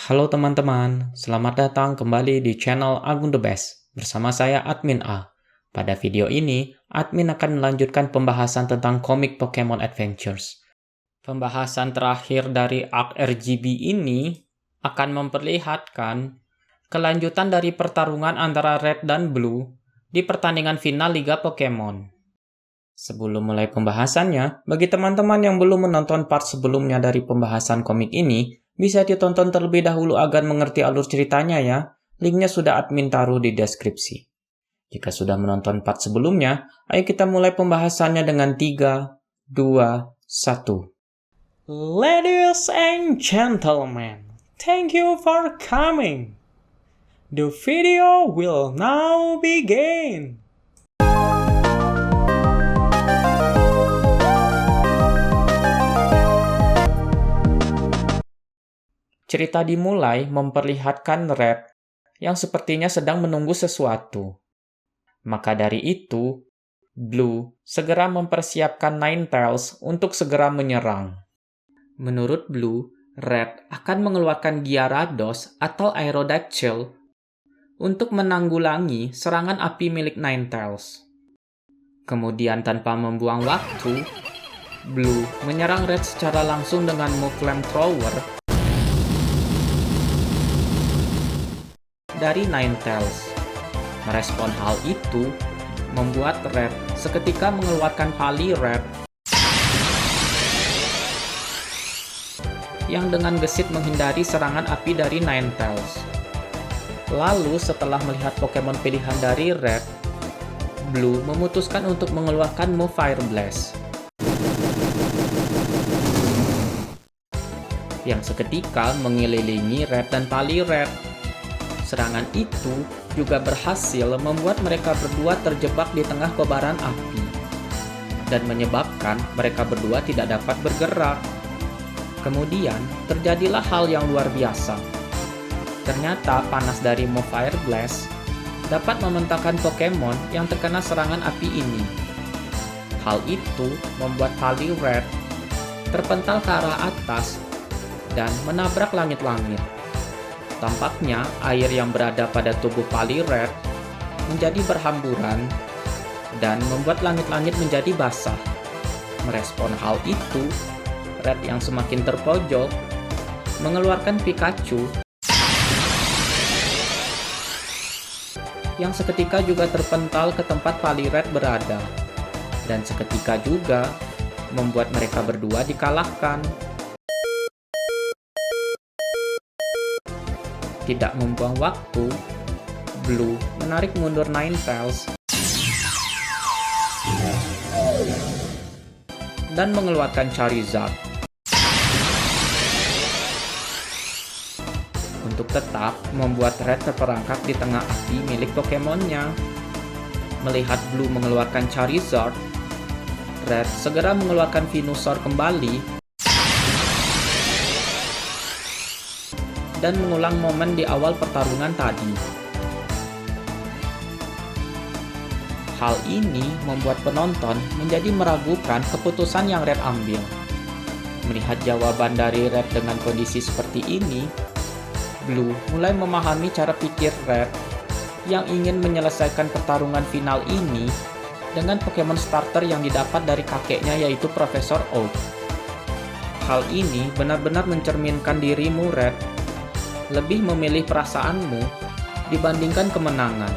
Halo teman-teman, selamat datang kembali di channel Agung The Best. Bersama saya Admin A. Pada video ini, Admin akan melanjutkan pembahasan tentang komik Pokemon Adventures. Pembahasan terakhir dari arc RGB ini akan memperlihatkan kelanjutan dari pertarungan antara Red dan Blue di pertandingan final Liga Pokemon. Sebelum mulai pembahasannya, bagi teman-teman yang belum menonton part sebelumnya dari pembahasan komik ini, bisa ditonton terlebih dahulu agar mengerti alur ceritanya ya. Linknya sudah admin taruh di deskripsi. Jika sudah menonton part sebelumnya, ayo kita mulai pembahasannya dengan 3, 2, 1. Ladies and gentlemen, thank you for coming. The video will now begin. Cerita dimulai memperlihatkan Red yang sepertinya sedang menunggu sesuatu. Maka dari itu, Blue segera mempersiapkan Ninetales untuk segera menyerang. Menurut Blue, Red akan mengeluarkan Gyarados atau Aerodactyl untuk menanggulangi serangan api milik Ninetales. Kemudian tanpa membuang waktu, Blue menyerang Red secara langsung dengan move Flamethrower dari Ninetales. Merespon hal itu, membuat Red seketika mengeluarkan Poliwrath yang dengan gesit menghindari serangan api dari Ninetales. Lalu setelah melihat Pokemon pilihan dari Red, Blue memutuskan untuk mengeluarkan move Fire Blast yang seketika mengelilingi Red dan Poliwrath. Serangan itu juga berhasil membuat mereka berdua terjebak di tengah kobaran api dan menyebabkan mereka berdua tidak dapat bergerak. Kemudian terjadilah hal yang luar biasa. Ternyata panas dari move Fire Blast dapat mementahkan Pokemon yang terkena serangan api ini. Hal itu membuat Poliwrath terpental ke arah atas dan menabrak langit-langit. Tampaknya air yang berada pada tubuh Poliwrath menjadi berhamburan dan membuat langit-langit menjadi basah. Merespon hal itu, Red yang semakin terpojok mengeluarkan Pikachu yang seketika juga terpental ke tempat Poliwrath berada dan seketika juga membuat mereka berdua dikalahkan. Tidak membuang waktu, Blue menarik mundur Ninetales dan mengeluarkan Charizard untuk tetap membuat Red terperangkap di tengah api milik Pokemonnya. Melihat Blue mengeluarkan Charizard, Red segera mengeluarkan Venusaur kembali dan mengulang momen di awal pertarungan tadi. Hal ini membuat penonton menjadi meragukan keputusan yang Red ambil. Melihat jawaban dari Red dengan kondisi seperti ini, Blue mulai memahami cara pikir Red yang ingin menyelesaikan pertarungan final ini dengan Pokemon starter yang didapat dari kakeknya, yaitu Profesor Oak. Hal ini benar-benar mencerminkan dirimu, Red. Lebih memilih perasaanmu dibandingkan kemenangan,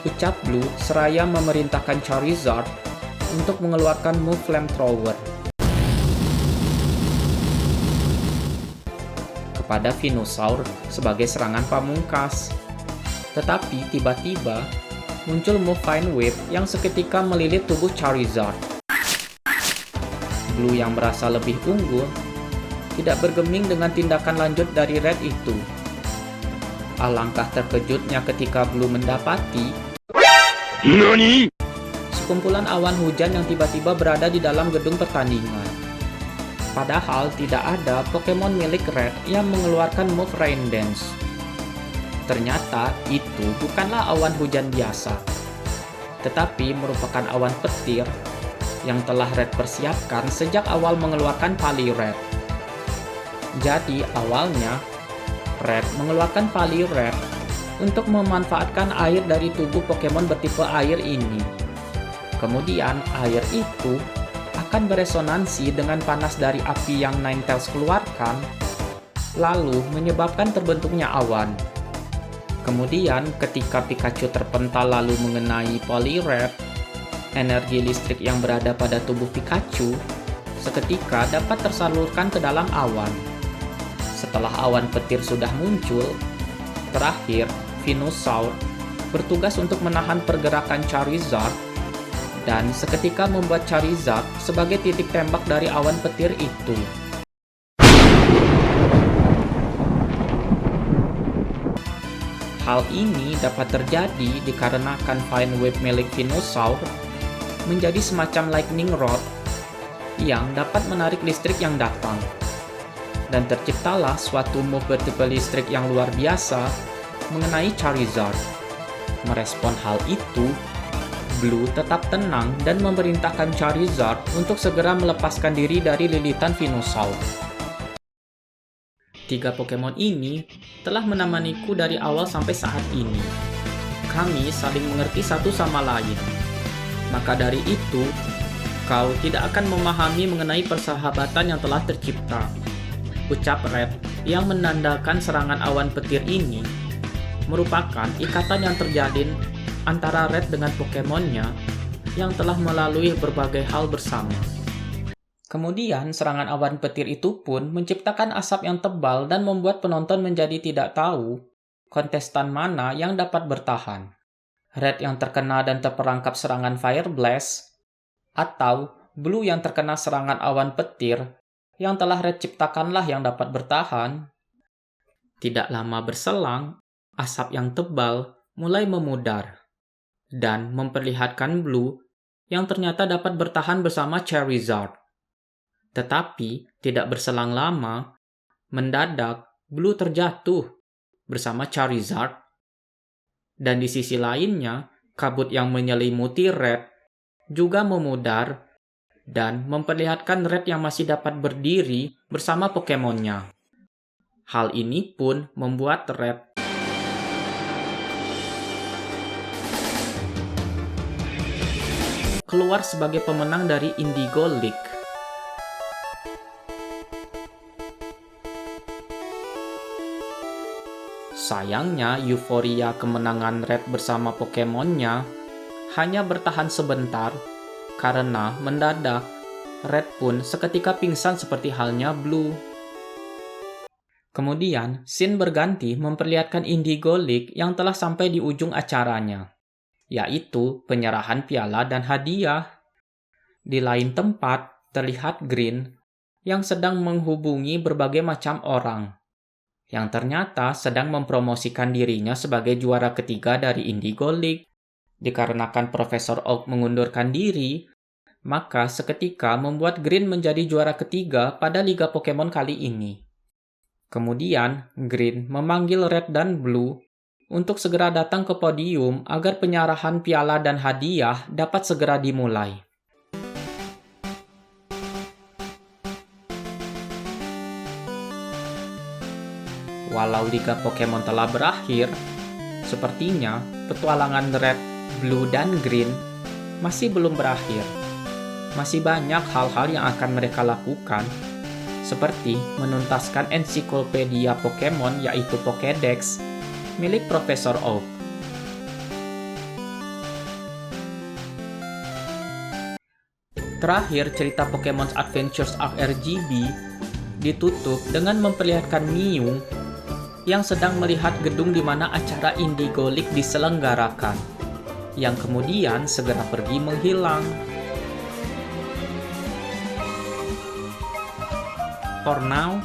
ucap Blue seraya memerintahkan Charizard untuk mengeluarkan move Flamethrower kepada Venusaur sebagai serangan pamungkas. Tetapi tiba-tiba muncul move Vine Whip yang seketika melilit tubuh Charizard. Blue yang merasa lebih unggul tidak bergeming dengan tindakan lanjut dari Red itu. Alangkah terkejutnya ketika Blue mendapati NANI? Sekumpulan awan hujan yang tiba-tiba berada di dalam gedung pertandingan. Padahal tidak ada Pokemon milik Red yang mengeluarkan move Rain Dance. Ternyata itu bukanlah awan hujan biasa, tetapi merupakan awan petir yang telah Red persiapkan sejak awal mengeluarkan Poliwrath. Jadi awalnya Red mengeluarkan Poliwrath untuk memanfaatkan air dari tubuh Pokemon bertipe air ini. Kemudian air itu akan beresonansi dengan panas dari api yang Ninetales keluarkan, lalu menyebabkan terbentuknya awan. Kemudian ketika Pikachu terpental lalu mengenai Poliwrath, energi listrik yang berada pada tubuh Pikachu seketika dapat tersalurkan ke dalam awan. Setelah awan petir sudah muncul, terakhir Venusaur bertugas untuk menahan pergerakan Charizard dan seketika membuat Charizard sebagai titik tembak dari awan petir itu. Hal ini dapat terjadi dikarenakan Vine Whip milik Venusaur menjadi semacam lightning rod yang dapat menarik listrik yang datang. Dan terciptalah suatu move bertipe listrik yang luar biasa mengenai Charizard. Merespon hal itu, Blue tetap tenang dan memerintahkan Charizard untuk segera melepaskan diri dari lilitan Venusaur. 3 Pokemon ini telah menemaniku dari awal sampai saat ini. Kami saling mengerti satu sama lain. Maka dari itu, kau tidak akan memahami mengenai persahabatan yang telah tercipta. Ucap Red yang menandakan serangan awan petir ini merupakan ikatan yang terjalin antara Red dengan Pokemonnya yang telah melalui berbagai hal bersama. Kemudian serangan awan petir itu pun menciptakan asap yang tebal dan membuat penonton menjadi tidak tahu kontestan mana yang dapat bertahan. Red yang terkena dan terperangkap serangan Fire Blast, atau Blue yang terkena serangan awan petir yang telah Red ciptakanlah yang dapat bertahan. Tidak lama berselang, asap yang tebal mulai memudar dan memperlihatkan Blue yang ternyata dapat bertahan bersama Charizard. Tetapi tidak berselang lama, mendadak Blue terjatuh bersama Charizard. Dan di sisi lainnya, kabut yang menyelimuti Red juga memudar dan memperlihatkan Red yang masih dapat berdiri bersama Pokemonnya. Hal ini pun membuat Red keluar sebagai pemenang dari Indigo League. Sayangnya, euforia kemenangan Red bersama Pokemonnya hanya bertahan sebentar karena mendadak Red pun seketika pingsan seperti halnya Blue. Kemudian, scene berganti memperlihatkan Indigo League yang telah sampai di ujung acaranya, yaitu penyerahan piala dan hadiah. Di lain tempat, terlihat Green yang sedang menghubungi berbagai macam orang, yang ternyata sedang mempromosikan dirinya sebagai juara ketiga dari Indigo League. Dikarenakan Profesor Oak mengundurkan diri, maka seketika membuat Green menjadi juara ketiga pada Liga Pokemon kali ini. Kemudian, Green memanggil Red dan Blue untuk segera datang ke podium agar penyerahan piala dan hadiah dapat segera dimulai. Walau Liga Pokemon telah berakhir, sepertinya petualangan Red, Blue, dan Green masih belum berakhir. Masih banyak hal-hal yang akan mereka lakukan, seperti menuntaskan ensiklopedia Pokemon yaitu Pokédex milik Profesor Oak. Terakhir, cerita Pokemon's Adventures Arc RGB ditutup dengan memperlihatkan Mew yang sedang melihat gedung di mana acara Indigo League diselenggarakan, yang kemudian segera pergi menghilang. For now,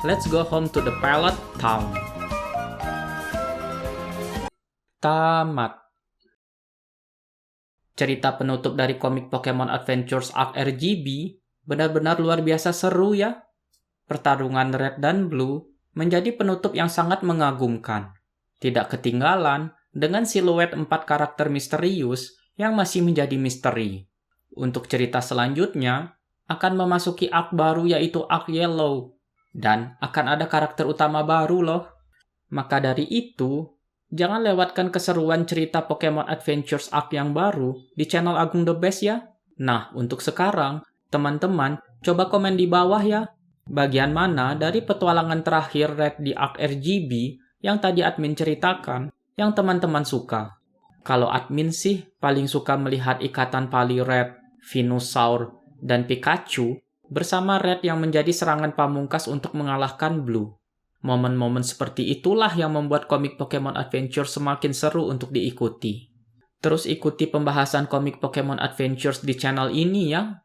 let's go home to the Pallet Town. Tamat. Cerita penutup dari komik Pokemon Adventures Arc RGB benar-benar luar biasa seru ya. Pertarungan Red dan Blue menjadi penutup yang sangat mengagumkan. Tidak ketinggalan dengan siluet 4 karakter misterius yang masih menjadi misteri. Untuk cerita selanjutnya akan memasuki arc baru yaitu arc Yellow. Dan akan ada karakter utama baru loh. Maka dari itu, jangan lewatkan keseruan cerita Pokemon Adventures Arc yang baru di channel Agung The Best ya. Nah, untuk sekarang, teman-teman, coba komen di bawah ya. Bagian mana dari petualangan terakhir Red di Arc RGB yang tadi admin ceritakan yang teman-teman suka? Kalau admin sih paling suka melihat ikatan Pali Red, Venusaur, dan Pikachu bersama Red yang menjadi serangan pamungkas untuk mengalahkan Blue. Momen-momen seperti itulah yang membuat komik Pokemon Adventure semakin seru untuk diikuti. Terus ikuti pembahasan komik Pokemon Adventures di channel ini ya.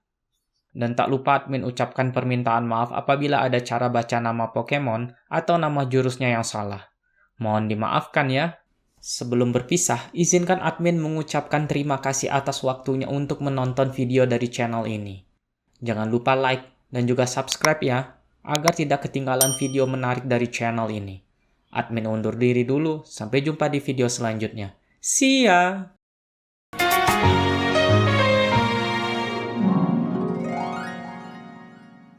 Dan tak lupa admin ucapkan permintaan maaf apabila ada cara baca nama Pokemon atau nama jurusnya yang salah. Mohon dimaafkan ya. Sebelum berpisah, izinkan admin mengucapkan terima kasih atas waktunya untuk menonton video dari channel ini. Jangan lupa like dan juga subscribe ya, agar tidak ketinggalan video menarik dari channel ini. Admin undur diri dulu, sampai jumpa di video selanjutnya. See ya!